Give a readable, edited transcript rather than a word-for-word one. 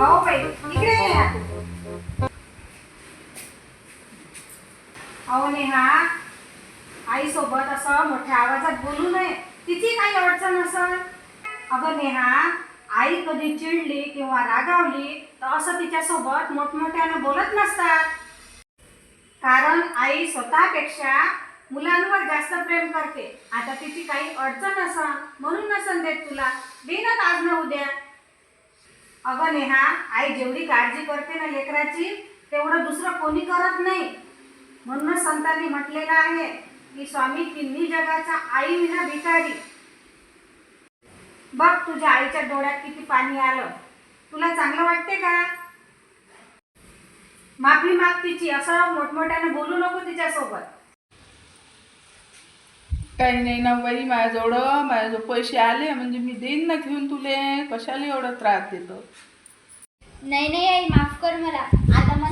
हो बाई इकडे या. अहो नेहा, आई सोबत असं मोठ्या आवाजात बोलू नये. तिची काही अडचण नसल. अगं नेहा, आई कधी चिडली किंवा रागावली तर असं तिच्यासोबत मोठमोठ्यानं बोलत नसतात. कारण आई स्वतःपेक्षा मुलांवर जास्त प्रेम करते. आता तिची काही अडचण असन म्हणून नसन देत तुला. देणार आज ना उद्या. अगं नेहा, आई जेवढी काळजी करते ना लेकराची तेवढं दुसरं कोणी करत नाही. म्हणूनच संतांनी म्हटलेलं आहे की स्वामी तिन्ही जगाचा आई विना भिकारी. बघ तुझ्या आईच्या डोळ्यात किती पाणी आलं. तुला चांगलं वाटते का? माफी माग तिची. असं मोठमोठ्यानं बोलू नको तिच्यासोबत. काही नाही ना बाई, माझ्याजवळ पैसे आले म्हणजे मी देईन ना घेऊन तुले. कशाला एवढा त्रास देतो? नाही नाही आई, माफ कर मला. आता मला